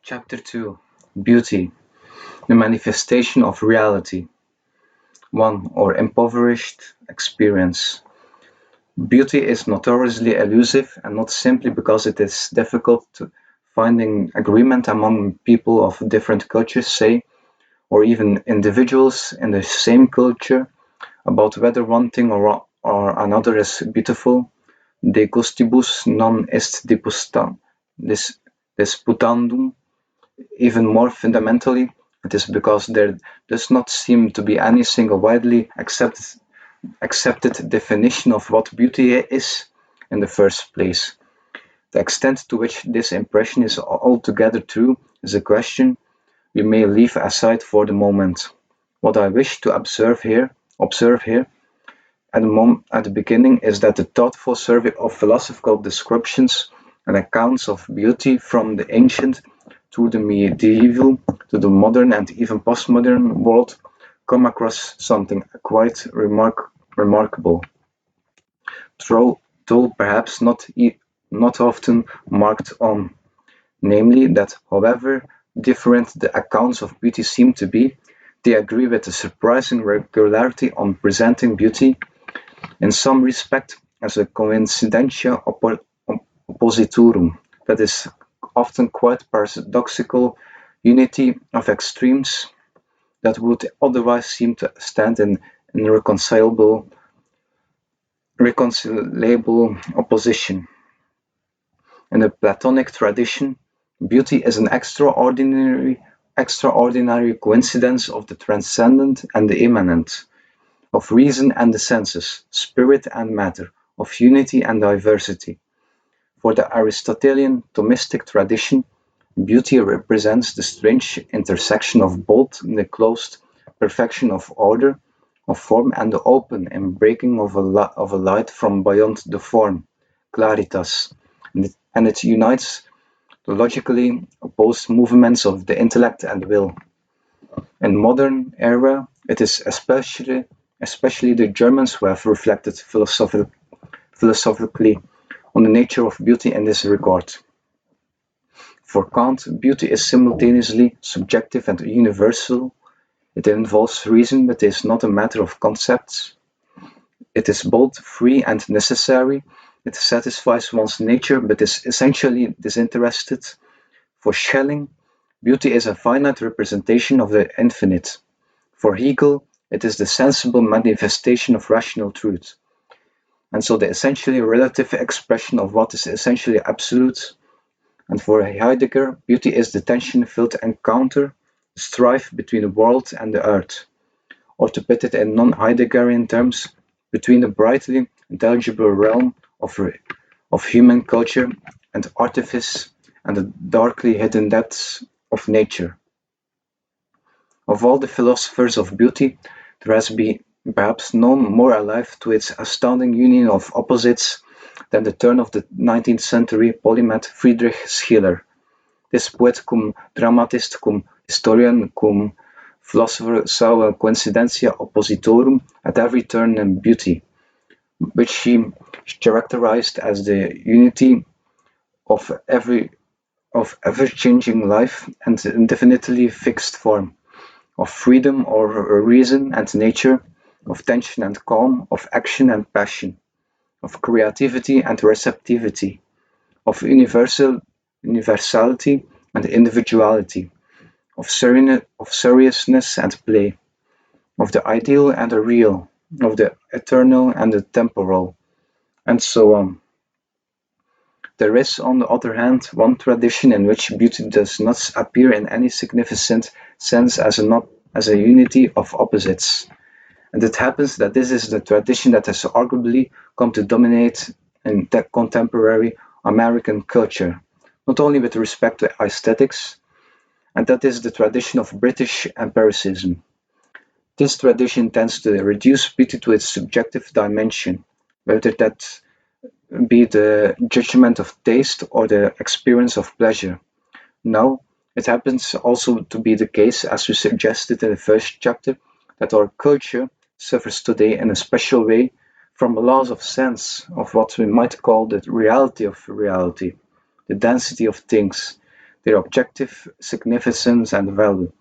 Chapter 2: Beauty, the Manifestation of Reality. 1. Or Impoverished Experience. Beauty is notoriously elusive, and not simply because it is difficult finding agreement among people of different cultures, say, or even individuals in the same culture, about whether one thing or another is beautiful. De gustibus non est disputandum. Even more fundamentally, it is because there does not seem to be any single widely accepted definition of what beauty is in the first place. The extent to which this impression is altogether true is a question we may leave aside for the moment. What I wish to observe here at the beginning is that the thoughtful survey of philosophical descriptions and accounts of beauty from the ancient through the medieval to the modern and even postmodern world come across something quite remarkable, though perhaps not often marked on, namely that however different the accounts of beauty seem to be, they agree with a surprising regularity on presenting beauty, in some respect, as a coincidentia oppositorum, that is often quite paradoxical unity of extremes that would otherwise seem to stand in irreconcilable opposition. In the Platonic tradition, beauty is an extraordinary coincidence of the transcendent and the immanent, of reason and the senses, spirit and matter, of unity and diversity. For the Aristotelian Thomistic tradition, beauty represents the strange intersection of both the closed perfection of order, of form, and the open breaking of a light from beyond the form, claritas, and it unites the logically opposed movements of the intellect and will. In modern era, it is especially the Germans who have reflected philosophically on the nature of beauty in this regard. For Kant, beauty is simultaneously subjective and universal. It involves reason, but is not a matter of concepts. It is both free and necessary. It satisfies one's nature, but is essentially disinterested. For Schelling, beauty is a finite representation of the infinite. For Hegel, it is the sensible manifestation of rational truth, and so the essentially relative expression of what is essentially absolute. And for Heidegger, beauty is the tension-filled encounter, the strife between the world and the earth, or to put it in non-Heideggerian terms, between the brightly intelligible realm of human culture and artifice and the darkly hidden depths of nature. Of all the philosophers of beauty, there has been perhaps none more alive to its astounding union of opposites than the turn of the 19th century polymath Friedrich Schiller. This poet cum dramatist cum historian cum philosopher saw a coincidentia oppositorum at every turn in beauty, which he characterized as the unity of ever-changing life and indefinitely fixed form, of freedom or reason and nature, of tension and calm, of action and passion, of creativity and receptivity, of universality and individuality, of seriousness and play, of the ideal and the real, of the eternal and the temporal, and so on. There is, on the other hand, one tradition in which beauty does not appear in any significant sense as a unity of opposites, and it happens that this is the tradition that has arguably come to dominate in contemporary American culture, not only with respect to aesthetics, and that is the tradition of British empiricism. This tradition tends to reduce beauty to its subjective dimension, whether that be the judgment of taste or the experience of pleasure. Now, it happens also to be the case, as we suggested in the first chapter, that our culture suffers today in a special way from a loss of sense of what we might call the reality of reality, the density of things, their objective significance and value,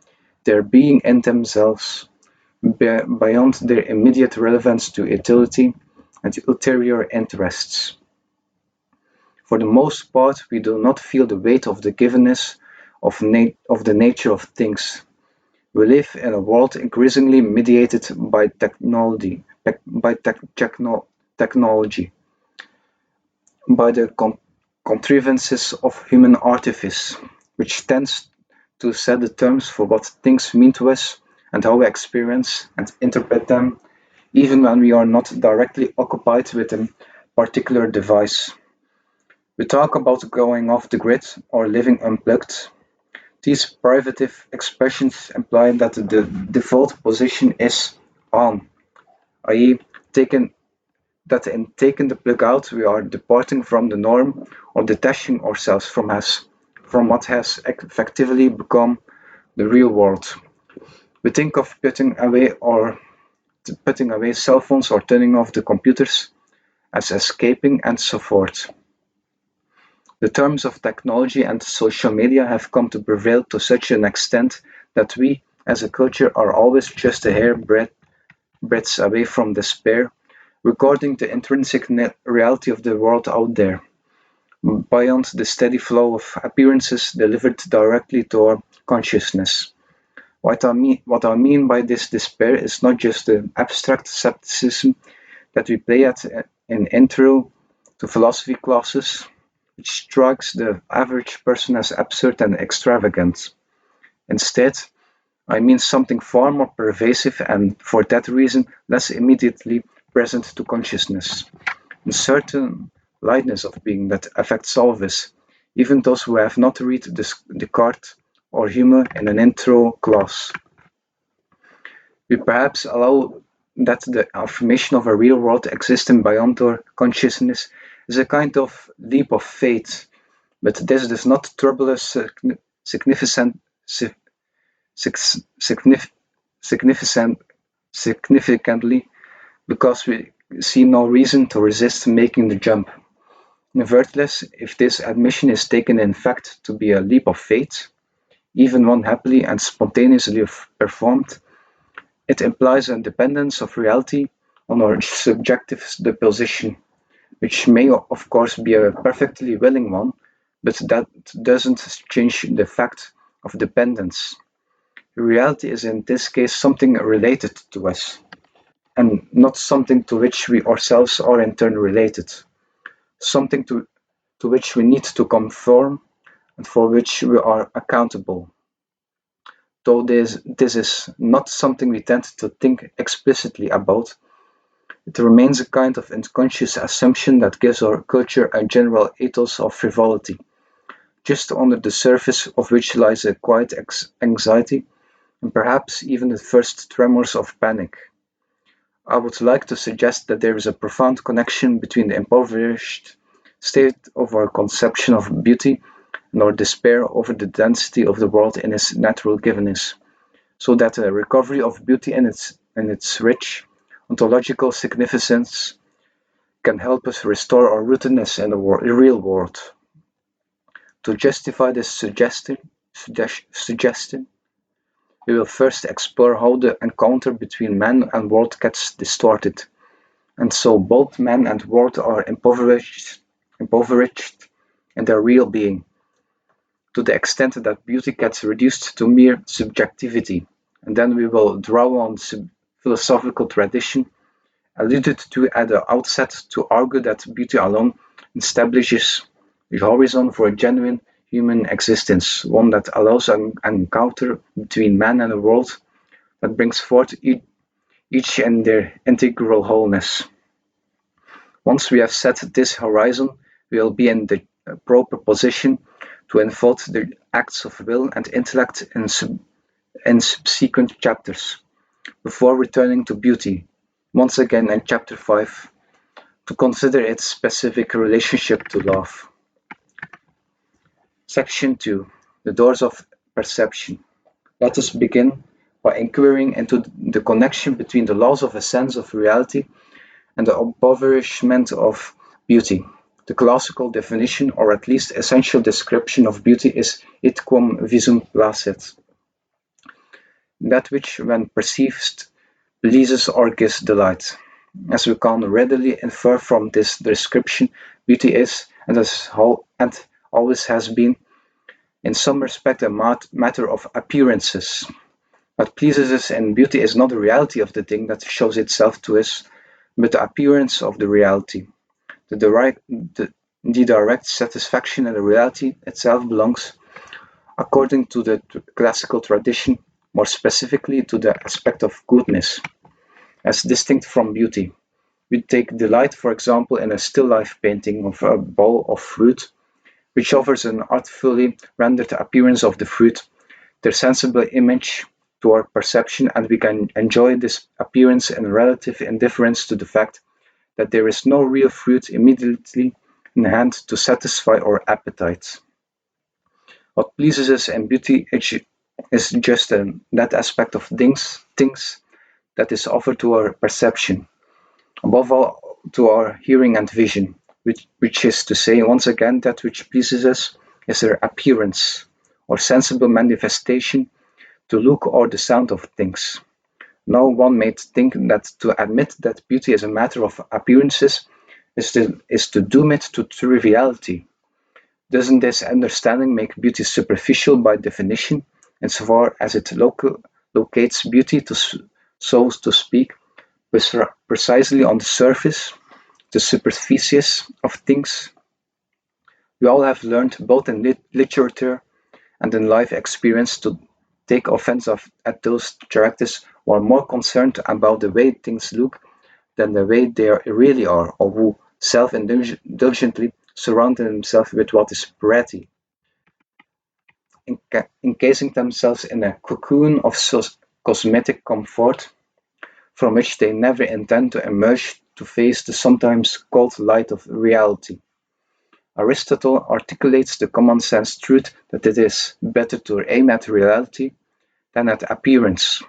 their being in themselves, beyond their immediate relevance to utility and ulterior interests. For the most part, we do not feel the weight of the givenness of the nature of things. We live in a world increasingly mediated by technology, by the contrivances of human artifice, which tends to set the terms for what things mean to us and how we experience and interpret them, even when we are not directly occupied with a particular device. We talk about going off the grid or living unplugged. These privative expressions imply that the default position is on, i.e., taken that in taking the plug out we are departing from the norm or detaching ourselves from what has effectively become the real world. We think of putting away cell phones or turning off the computers as escaping and so forth. The terms of technology and social media have come to prevail to such an extent that we, as a culture, are always just a hair breadth away from despair, regarding the intrinsic reality of the world out there, beyond the steady flow of appearances delivered directly to our consciousness. What I mean by this despair is not just the abstract skepticism that we play at in intro to philosophy classes, which strikes the average person as absurd and extravagant. Instead, I mean something far more pervasive and, for that reason, less immediately present to consciousness. A certain lightness of being that affects all of us, even those who have not read Descartes or Hume in an intro class. We perhaps allow that the affirmation of a real world existing beyond our consciousness is a kind of leap of faith, but this does not trouble us significant, significant, significantly because we see no reason to resist making the jump. Nevertheless, if this admission is taken in fact to be a leap of faith, even one happily and spontaneously performed, it implies a dependence of reality on our subjective disposition, which may of course be a perfectly willing one, but that doesn't change the fact of dependence. Reality is in this case something related to us, and not something to which we ourselves are in turn related, something to which we need to conform and for which we are accountable. Though this is not something we tend to think explicitly about, it remains a kind of unconscious assumption that gives our culture a general ethos of frivolity, just under the surface of which lies a quiet anxiety and perhaps even the first tremors of panic. I would like to suggest that there is a profound connection between the impoverished state of our conception of beauty and our despair over the density of the world in its natural givenness, so that a recovery of beauty in its rich ontological significance can help us restore our rootedness in the real world. To justify this suggestion, we will first explore how the encounter between man and world gets distorted, and so both man and world are impoverished in their real being, to the extent that beauty gets reduced to mere subjectivity, and then we will draw on philosophical tradition alluded to at the outset to argue that beauty alone establishes the horizon for a genuine human existence, one that allows an encounter between man and the world that brings forth each in their integral wholeness. Once we have set this horizon, we will be in the proper position to unfold the acts of will and intellect in subsequent chapters, before returning to beauty, once again in chapter 5, to consider its specific relationship to love. Section 2: The Doors of Perception. Let us begin by inquiring into the connection between the loss of a sense of reality and the impoverishment of beauty. The classical definition, or at least essential description of beauty, is id quam visum placet, that which, when perceived, pleases or gives delight. As we can readily infer from this description, beauty is, and always has been, in some respect a matter of appearances. What pleases us in beauty is not the reality of the thing that shows itself to us, but the appearance of the reality. The direct satisfaction in the reality itself belongs, according to the classical tradition, more specifically to the aspect of goodness, as distinct from beauty. We take delight, for example, in a still life painting of a bowl of fruit, which offers an artfully rendered appearance of the fruit, their sensible image to our perception, and we can enjoy this appearance in relative indifference to the fact that there is no real fruit immediately in hand to satisfy our appetites. What pleases us in beauty is just that aspect of things that is offered to our perception, above all to our hearing and vision, which is to say, once again, that which pleases us is their appearance, or sensible manifestation, the look or the sound of things. Now one may think that to admit that beauty is a matter of appearances is to doom it to triviality. Doesn't this understanding make beauty superficial by definition, insofar as it locates beauty, so to speak, precisely on the surface, the superficies of things? We all have learned, both in literature and in life experience, to take offense at those characters who are more concerned about the way things look than the way they really are, or who self-indulgently surround themselves with what is pretty, encasing themselves in a cocoon of cosmetic comfort from which they never intend to emerge to face the sometimes cold light of reality. Aristotle articulates the common sense truth that it is better to aim at reality than at appearance,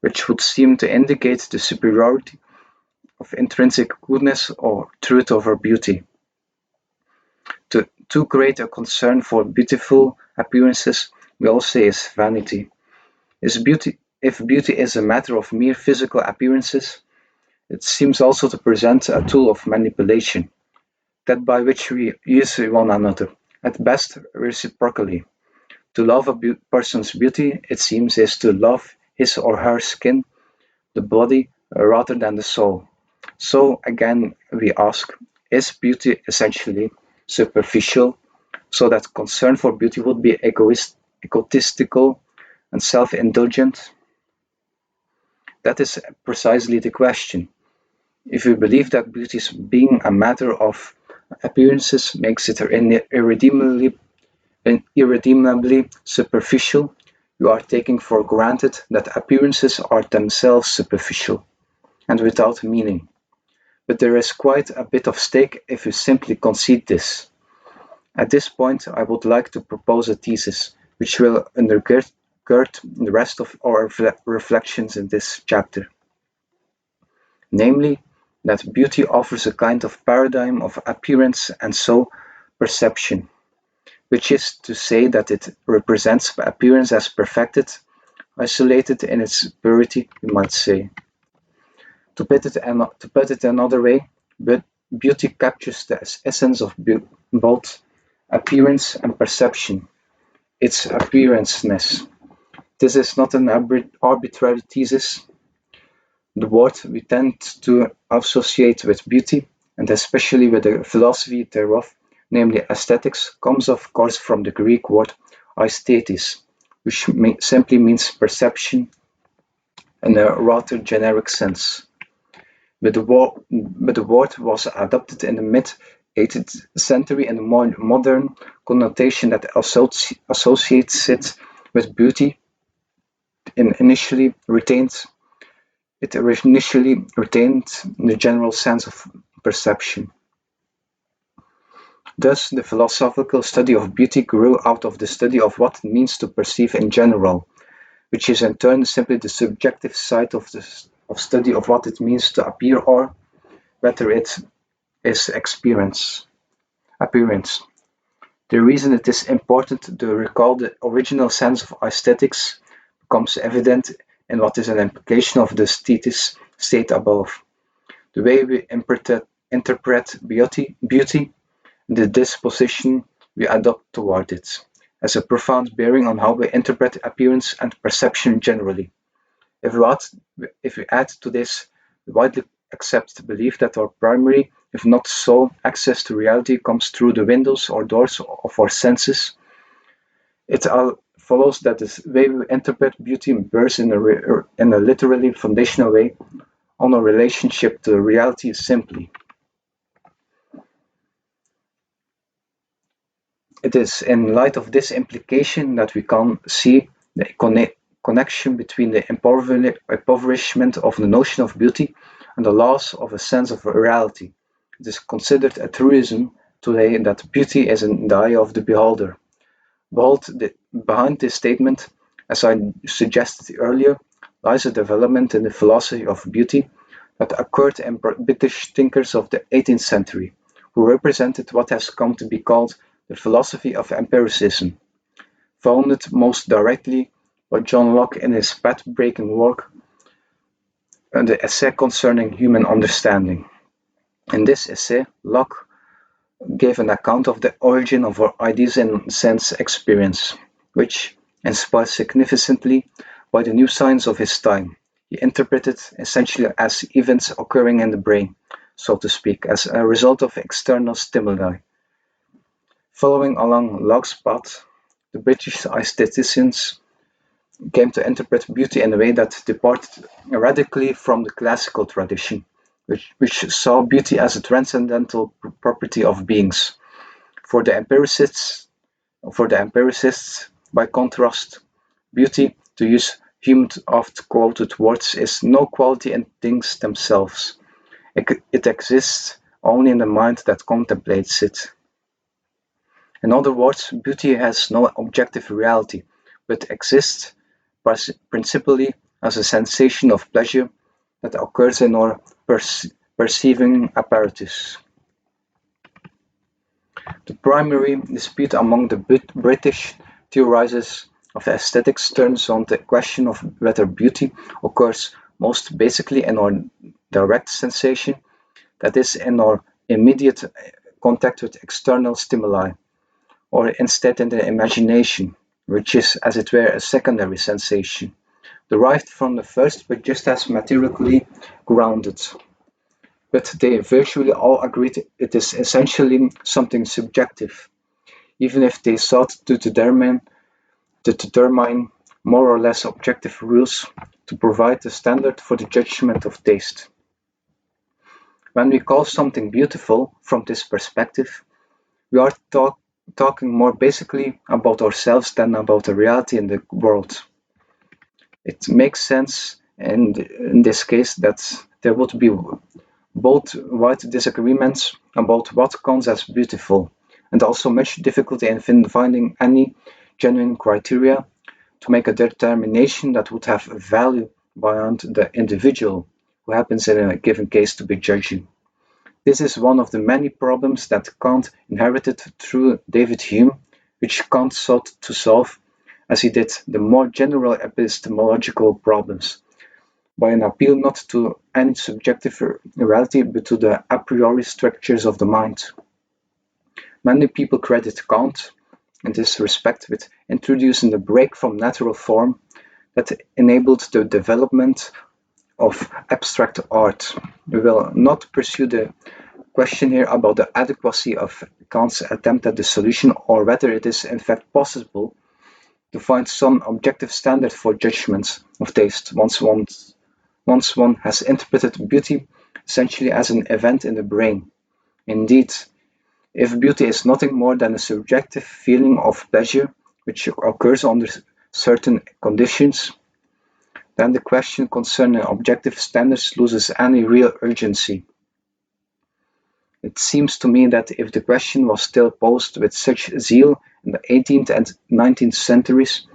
which would seem to indicate the superiority of intrinsic goodness or truth over beauty. Too great a concern for beautiful appearances, we all say, is vanity. If beauty is a matter of mere physical appearances, it seems also to present a tool of manipulation, that by which we use one another, at best reciprocally. To love a person's beauty, it seems, is to love his or her skin, the body, rather than the soul. So again, we ask, is beauty essentially superficial, so that concern for beauty would be egotistical and self-indulgent? That is precisely the question. If we believe that beauty's being a matter of appearances makes it irredeemably superficial, you are taking for granted that appearances are themselves superficial and without meaning. But there is quite a bit of stake if you simply concede this. At this point, I would like to propose a thesis which will undergird the rest of our reflections in this chapter, namely, that beauty offers a kind of paradigm of appearance and so perception, which is to say that it represents appearance as perfected, isolated in its purity, you might say. To put it another way, but beauty captures the essence of both appearance and perception, its appearanceness. This is not an arbitrary thesis. The word we tend to associate with beauty, and especially with the philosophy thereof, namely aesthetics, comes of course from the Greek word aesthetis, which simply means perception in a rather generic sense. But the word was adopted in the mid-18th century in a more modern connotation that associates it with beauty. It initially retained the general sense of perception. Thus, the philosophical study of beauty grew out of the study of what it means to perceive in general, which is in turn simply the subjective side of study of what it means to appear, or whether it is experience. appearance. The reason it is important to recall the original sense of aesthetics becomes evident in what is an implication of the status state above. The way we interpret beauty, the disposition we adopt toward it, has a profound bearing on how we interpret appearance and perception generally. If we add, if we add to this the widely accepted belief that our primary, if not sole, access to reality comes through the windows or doors of our senses, it follows that the way we interpret beauty bears in a literally foundational way on our relationship to reality simply. It is in light of this implication that we can see the connection between the impoverishment of the notion of beauty and the loss of a sense of reality. It is considered a truism today that beauty is in the eye of the beholder. Behind this statement, as I suggested earlier, lies a development in the philosophy of beauty that occurred in British thinkers of the 18th century, who represented what has come to be called the philosophy of empiricism, founded most directly by John Locke in his path-breaking work on the essay concerning human understanding. In this essay, Locke gave an account of the origin of our ideas and sense experience, which, inspired significantly by the new science of his time, he interpreted essentially as events occurring in the brain, so to speak, as a result of external stimuli. Following along Locke's path, the British aestheticians came to interpret beauty in a way that departed radically from the classical tradition, which saw beauty as a transcendental property of beings. For the empiricists, by contrast, beauty, to use Hume's oft-quoted words, is no quality in things themselves. It exists only in the mind that contemplates it. In other words, beauty has no objective reality, but exists principally as a sensation of pleasure that occurs in our perceiving apparatus. The primary dispute among the British theorizers of aesthetics turns on the question of whether beauty occurs most basically in our direct sensation, that is, in our immediate contact with external stimuli, or instead in the imagination, which is, as it were, a secondary sensation, derived from the first but just as materially grounded. But they virtually all agreed it is essentially something subjective, even if they sought to determine more or less objective rules to provide the standard for the judgment of taste. When we call something beautiful from this perspective, we are talking more basically about ourselves than about the reality in the world. It makes sense in this case that there would be both wide disagreements about what counts as beautiful, and also much difficulty in finding any genuine criteria to make a determination that would have value beyond the individual who happens in a given case to be judging. This is one of the many problems that Kant inherited through David Hume, which Kant sought to solve, as he did the more general epistemological problems, by an appeal not to any subjective reality but to the a priori structures of the mind. Many people credit Kant, in this respect, with introducing the break from natural form that enabled the development of abstract art. We will not pursue the question here about the adequacy of Kant's attempt at the solution, or whether it is in fact possible to find some objective standard for judgments of taste once one has interpreted beauty essentially as an event in the brain. Indeed, if beauty is nothing more than a subjective feeling of pleasure which occurs under certain conditions, then the question concerning objective standards loses any real urgency. It seems to me that if the question was still posed with such zeal in the 18th and 19th centuries,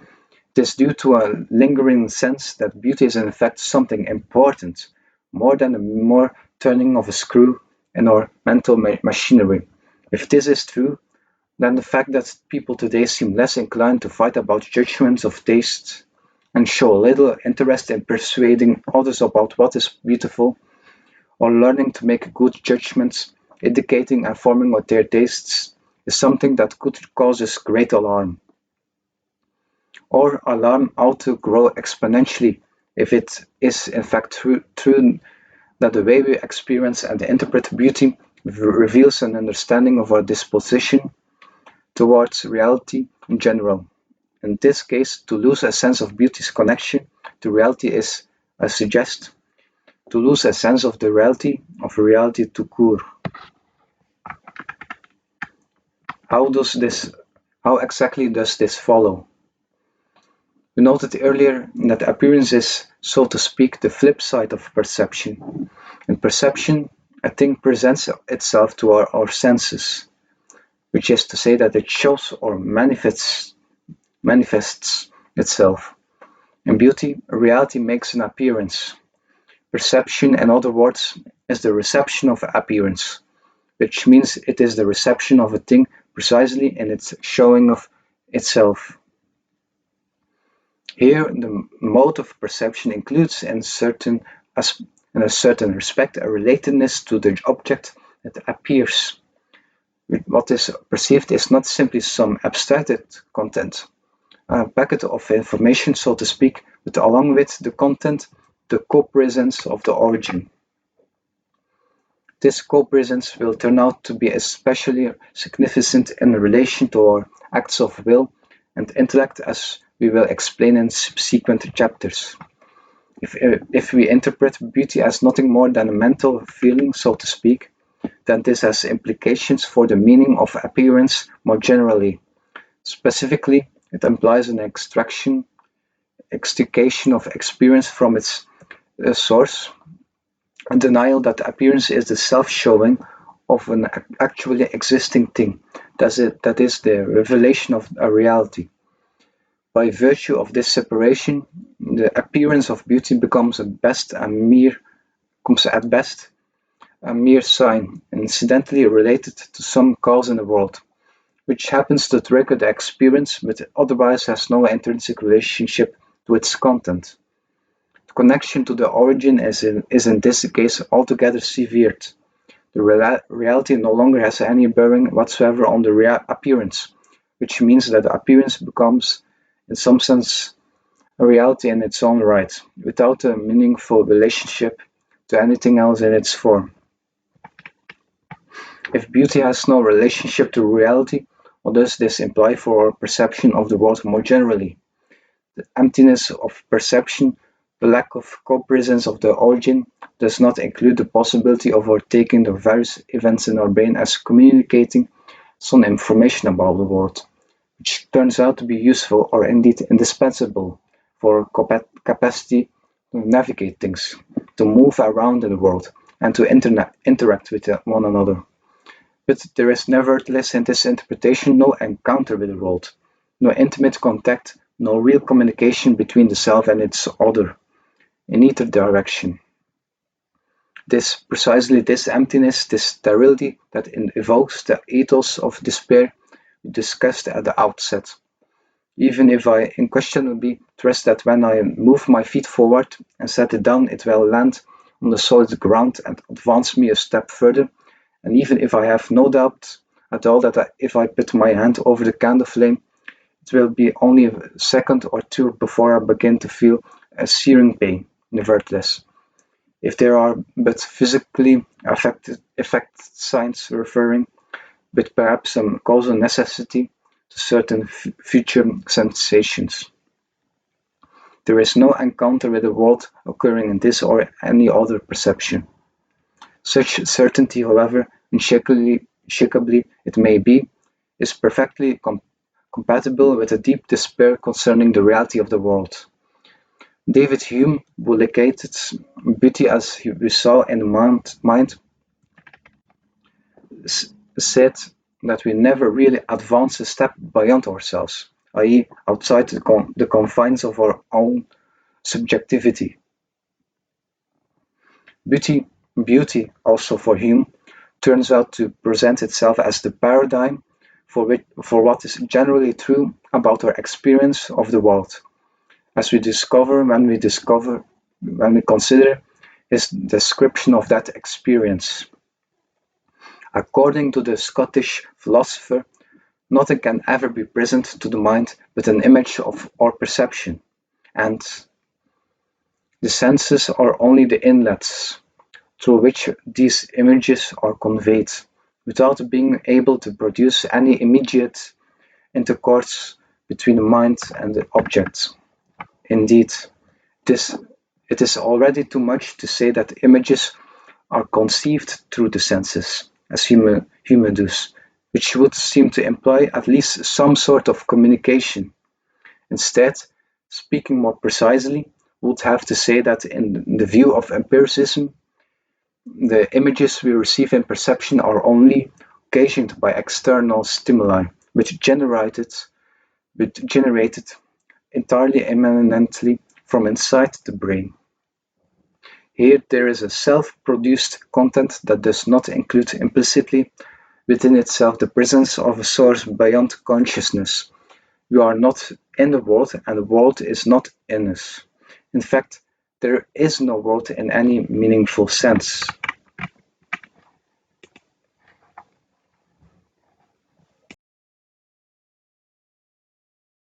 it is due to a lingering sense that beauty is in fact something important, more than a mere turning of a screw in our mental machinery, If this is true, then the fact that people today seem less inclined to fight about judgments of taste and show little interest in persuading others about what is beautiful or learning to make good judgments, indicating and forming what their tastes, is something that could cause us great alarm. Or alarm ought to grow exponentially if it is in fact true that the way we experience and interpret beauty reveals an understanding of our disposition towards reality in general. In this case, to lose a sense of beauty's connection to reality is, I suggest, to lose a sense of the reality of reality tout court. How exactly does this follow? We noted earlier that appearance is, so to speak, the flip side of perception. In perception, a thing presents itself to our senses, which is to say that it shows or manifests itself. In beauty, reality makes an appearance. Perception, in other words, is the reception of appearance, which means it is the reception of a thing precisely in its showing of itself. Here, the mode of perception includes in a certain respect a relatedness to the object that appears. What is perceived is not simply some abstracted content, a packet of information, so to speak, but along with the content, the co-presence of the origin. This co-presence will turn out to be especially significant in relation to our acts of will and intellect, as we will explain in subsequent chapters. If we interpret beauty as nothing more than a mental feeling, so to speak, then this has implications for the meaning of appearance more generally. Specifically, it implies an extrication of experience from its source, a denial that appearance is the self-showing of an actually existing thing, that is the revelation of a reality. By virtue of this separation, the appearance of beauty becomes at best a mere sign, incidentally related to some cause in the world, which happens to trigger the experience but otherwise has no intrinsic relationship to its content. The connection to the origin is in this case altogether severed. The reality no longer has any bearing whatsoever on the appearance, which means that the appearance becomes, in some sense, a reality in its own right, without a meaningful relationship to anything else in its form. If beauty has no relationship to reality, what does this imply for our perception of the world more generally? The emptiness of perception, the lack of co-presence of the origin, does not include the possibility of our taking the various events in our brain as communicating some information about the world, which turns out to be useful or indeed indispensable for our capacity to navigate things, to move around in the world, and to interact with one another. But there is nevertheless in this interpretation no encounter with the world, no intimate contact, no real communication between the self and its other, in either direction. Precisely this emptiness, this sterility that evokes the ethos of despair we discussed at the outset. Even if I unquestionably trust that when I move my feet forward and set it down, it will land on the solid ground and advance me a step further, and even if I have no doubt at all that if I put my hand over the candle flame, it will be only a second or two before I begin to feel a searing pain, nevertheless. If there are but physically effect signs referring, but perhaps some causal necessity to certain future sensations. There is no encounter with the world occurring in this or any other perception. Such certainty, however unshakably it may be, is perfectly compatible with a deep despair concerning the reality of the world. David Hume, who located beauty as we saw in the mind, said that we never really advance a step beyond ourselves, i.e., outside the confines of our own subjectivity. Beauty, also for Hume, turns out to present itself as the paradigm for what is generally true about our experience of the world, as we discover when we consider his description of that experience. According to the Scottish philosopher, nothing can ever be present to the mind but an image of our perception, and the senses are only the inlets through which these images are conveyed, without being able to produce any immediate intercourse between the mind and the object. Indeed, this, it is already too much to say that images are conceived through the senses, as human does, which would seem to imply at least some sort of communication. Instead, speaking more precisely, we would have to say that in the view of empiricism, the images we receive in perception are only occasioned by external stimuli, which generated entirely immanently from inside the brain. Here there is a self-produced content that does not include implicitly within itself the presence of a source beyond consciousness. We are not in the world, and the world is not in us. In fact, there is no world in any meaningful sense.